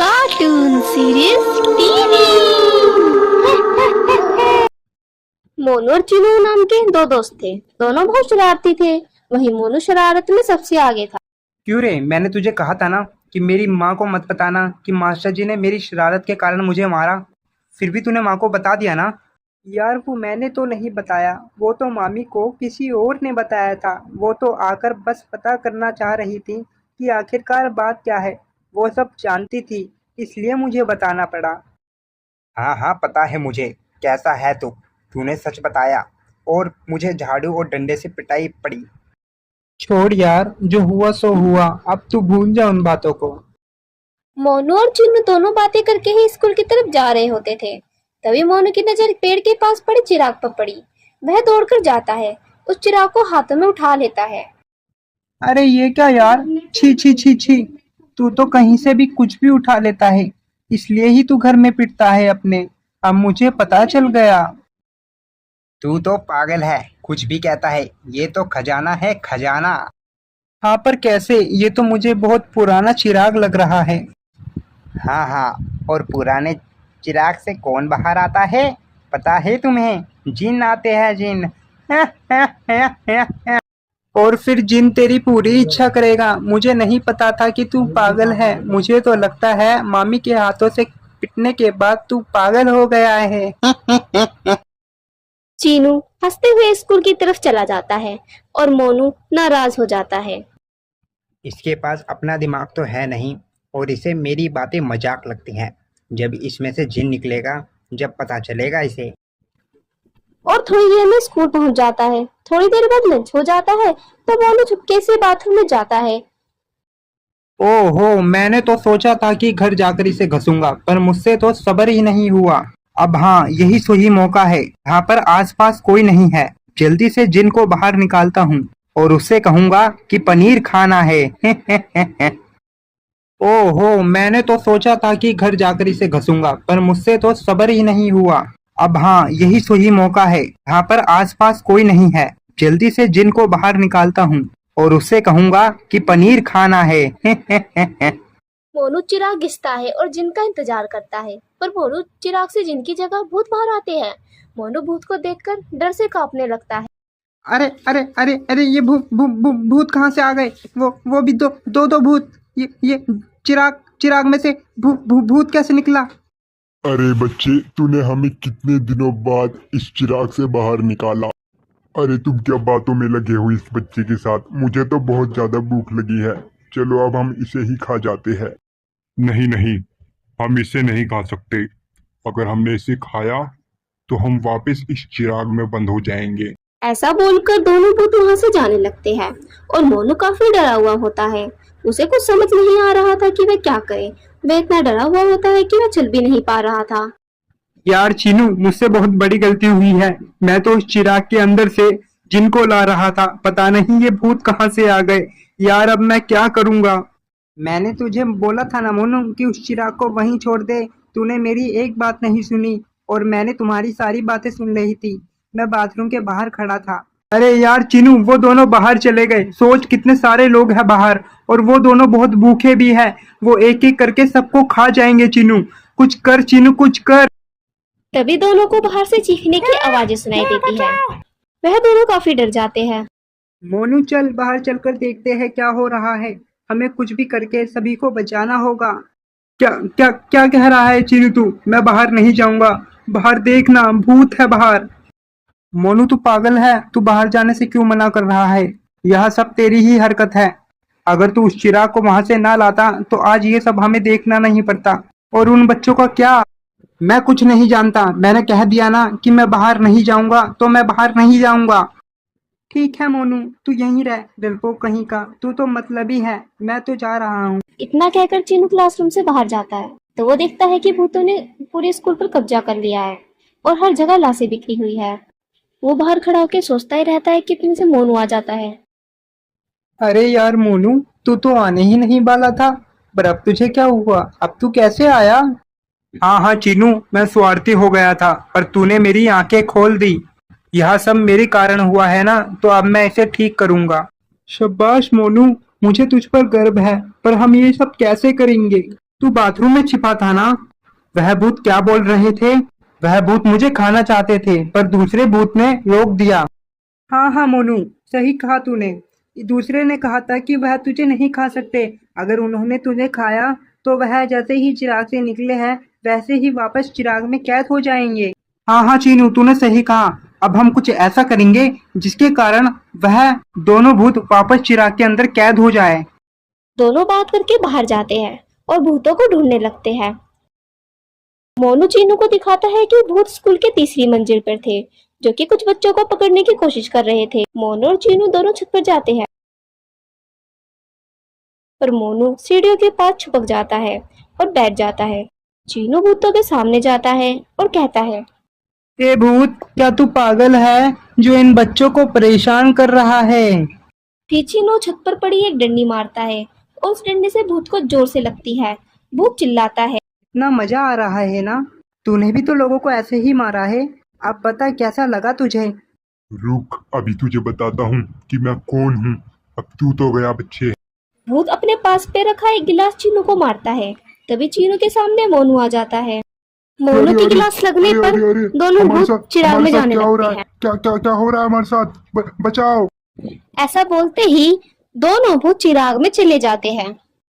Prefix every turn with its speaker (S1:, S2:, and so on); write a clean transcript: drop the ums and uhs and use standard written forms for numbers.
S1: Cartoon series TV. Monu और चीनू नाम के दो दोस्त थे। दोनों बहुत शरारती थे। वहीं मोनू शरारत में सबसे आगे था।
S2: क्यों रे, मैंने तुझे कहा था ना कि मेरी माँ को मत बताना कि मास्टर जी ने मेरी शरारत के कारण मुझे मारा। फिर भी तूने माँ को बता दिया ना। यार वो मैंने तो नहीं बताया, वो तो मामी को किसी और ने बताया था। वो तो आकर बस पता करना चाह रही थी कि आखिरकार बात क्या है। वो सब जानती थी, इसलिए मुझे बताना पड़ा। हाँ हाँ, पता है मुझे कैसा है तू। तूने सच बताया और मुझे झाड़ू और डंडे से पिटाई पड़ी। छोड़ यार, जो हुआ सो हुआ, अब तू भूल जा उन बातों को।
S1: मोनू और चीनू दोनों बातें करके ही स्कूल की तरफ जा रहे होते थे। तभी मोनू की नजर पेड़ के पास पड़े चिराग पर पड़ी। वह दौड़कर जाता है, उस चिराग को हाथों में उठा लेता है।
S2: अरे ये क्या यार, छी छी छी छी। तू तो कहीं से भी कुछ भी उठा लेता है, इसलिए ही तू घर में पिटता है अपने। अब मुझे पता चल गया। तू तो पागल है, कुछ भी कहता है। ये तो खजाना है, खजाना। हाँ पर कैसे? ये तो मुझे बहुत पुराना चिराग लग रहा है। हाँ हाँ, और पुराने चिराग से कौन बाहर आता है पता है तुम्हें? जिन आते हैं, जिन। और फिर जिन तेरी पूरी इच्छा करेगा। मुझे नहीं पता था कि तू पागल है। मुझे तो लगता है मामी के हाथों से पिटने के बाद तू पागल हो गया है।
S1: चीनू हंसते हुए स्कूल की तरफ चला जाता है और मोनू नाराज हो जाता है।
S2: इसके पास अपना दिमाग तो है नहीं और इसे मेरी बातें मजाक लगती हैं। जब इसमें से जिन निकलेगा, जब पता चलेगा इसे।
S1: और थोड़ी देर में स्कूल पहुंच जाता है। थोड़ी देर बाद लंच हो जाता है तो मोनू चुपके से बाथरूम में जाता है।
S2: ओहो, मैंने तो सोचा था कि घर जाकर इसे घसूंगा, पर मुझसे तो सब्र ही नहीं हुआ। अब हाँ, यही सही मौका है। यहाँ पर आसपास कोई नहीं है। जल्दी से जिन को बाहर निकालता हूँ और उससे कहूंगा कि पनीर खाना है। ओहो, मैंने तो सोचा था कि घर जाकर इसे घसूंगा, पर मुझसे तो सब्र ही नहीं हुआ। अब हाँ, यही सही मौका है। यहाँ पर आसपास कोई नहीं है। जल्दी से जिन को बाहर निकालता हूँ और उससे कहूंगा कि पनीर खाना है।
S1: मोनू चिराग घिसता है और जिन का इंतजार करता है, पर मोनू चिराग से जिन की जगह भूत बाहर आते हैं। मोनू भूत को देखकर डर से कांपने लगता है।
S2: अरे अरे अरे अरे, ये भूत कहाँ से आ गए? वो भी दो भूत। ये चिराग चिराग में से भूत कैसे निकला?
S3: अरे बच्चे, तूने हमें कितने दिनों बाद इस चिराग से बाहर निकाला। अरे तुम क्या बातों में लगे हो इस बच्चे के साथ? मुझे तो बहुत ज्यादा भूख लगी है। चलो अब हम इसे ही खा जाते हैं।
S4: नहीं नहीं, हम इसे नहीं खा सकते। अगर हमने इसे खाया तो हम वापस इस चिराग में बंद हो जाएंगे।
S1: ऐसा बोलकर दोनों भूत वहां से जाने लगते हैं और मोनू काफी डरा हुआ होता है। उसे कुछ समझ नहीं आ रहा था कि वह क्या करे। वह इतना डरा हुआ होता है कि वह चल भी नहीं पा रहा था।
S2: यार चीनू, मुझसे बहुत बड़ी गलती हुई है। मैं तो उस चिराग के अंदर से जिनको ला रहा था। पता नहीं ये भूत कहाँ से आ गए। यार अब मैं क्या करूँगा? मैंने तुझे बोला था ना मोनू कि उस चिराग को वहीं छोड़ दे। तूने मेरी एक बात नहीं सुनी और मैंने तुम्हारी सारी बातें सुन रही थी। मैं बाथरूम के बाहर खड़ा था। अरे यार चीनू, वो दोनों बाहर चले गए। सोच कितने सारे लोग हैं बाहर, और वो दोनों बहुत भूखे भी हैं। वो एक एक करके सबको खा जाएंगे। चीनू कुछ कर, चीनू कुछ कर।
S1: तभी दोनों को बाहर से चीखने की आवाजें सुनाई देती है। वह दोनों काफी डर जाते हैं।
S2: मोनू चल, बाहर चलकर देखते हैं क्या हो रहा है। हमें कुछ भी करके सभी को बचाना होगा। क्या क्या क्या कह रहा है चीनू तू? मैं बाहर नहीं जाऊंगा। बाहर देखना, भूत है बाहर। मोनू तू पागल है? तू बाहर जाने से क्यों मना कर रहा है? यह सब तेरी ही हरकत है। अगर तू उस चिराग को वहां से ना लाता तो आज ये सब हमें देखना नहीं पड़ता। और उन बच्चों का क्या? मैं कुछ नहीं जानता। मैंने कह दिया ना कि मैं बाहर नहीं जाऊंगा, तो मैं बाहर नहीं जाऊंगा। ठीक है मोनू, तू यहीं रह, डरपोक कहीं का। तू तो मतलबी है। मैं तो जा रहा हूँ।
S1: इतना कहकर चीनू क्लासरूम से बाहर जाता है तो वो देखता है कि भूतों ने पूरे स्कूल पर कब्जा कर लिया है और हर जगह लाशें बिखरी हुई है। वो बाहर खड़ा होकर सोचता ही रहता है कि इतने से मोनू आ जाता है।
S2: अरे यार मोनू, तू तो आने ही नहीं वाला था, पर अब तुझे क्या हुआ? अब तू कैसे आया? हाँ हाँ चीनू, मैं स्वार्थी हो गया था, पर तूने मेरी आंखें खोल दी। यह सब मेरे कारण हुआ है ना, तो अब मैं इसे ठीक करूंगा। शाबाश मोनू, मुझे तुझ पर गर्व है, पर हम ये सब कैसे करेंगे? तू बाथरूम में छिपा था ना? वह भूत क्या बोल रहे थे? वह भूत मुझे खाना चाहते थे पर दूसरे भूत ने रोक दिया। हाँ हाँ मोनू, सही कहा तूने। दूसरे ने कहा था कि वह तुझे नहीं खा सकते। अगर उन्होंने तुझे खाया तो वह जैसे ही चिराग से निकले हैं वैसे ही वापस चिराग में कैद हो जाएंगे। हाँ हाँ चीनू, तूने सही कहा। अब हम कुछ ऐसा करेंगे जिसके कारण वह दोनों भूत वापस चिराग के अंदर कैद हो जाए।
S1: दोनों बात करके बाहर जाते हैं और भूतों को ढूंढने लगते हैं। मोनू चीनू को दिखाता है कि भूत स्कूल के तीसरी मंजिल पर थे, जो कि कुछ बच्चों को पकड़ने की कोशिश कर रहे थे। मोनू और चीनू दोनों छत पर जाते हैं, पर मोनू सीढ़ियों के पास छुपक जाता है और बैठ जाता है। चीनू भूतों के सामने जाता है और कहता है,
S2: ए भूत, क्या तू पागल है जो इन बच्चों को परेशान कर रहा है?
S1: फिर चीनू छत पर पड़ी एक डंडी मारता है और उस डंडे से भूत को जोर से लगती है। भूत चिल्लाता है,
S2: इतना मजा आ रहा है ना? तूने भी तो लोगों को ऐसे ही मारा है। अब बता कैसा लगा तुझे?
S3: रुक, अभी तुझे बताता हूँ कि मैं कौन हूँ। अब तू तो गया बच्चे।
S1: भूत अपने पास पे रखा एक गिलास चीनू को मारता है। तभी चीनू के सामने मोनू आ जाता है। मोनू
S3: अरे,
S1: की
S3: अरे,
S1: गिलास लगने
S3: अरे,
S1: पर
S3: अरे, अरे,
S1: दोनों
S3: हमारे
S1: भूत
S3: साथ-
S1: चिराग
S3: हमारे
S1: में
S3: साथ
S1: जाने
S3: क्या हो रहा
S1: लगते
S3: है?
S1: हैं।
S3: क्या क्या क्या हो रहा है हमारे साथ? बचाओ।
S1: ऐसा बोलते ही दोनों भूत चिराग में चले जाते हैं।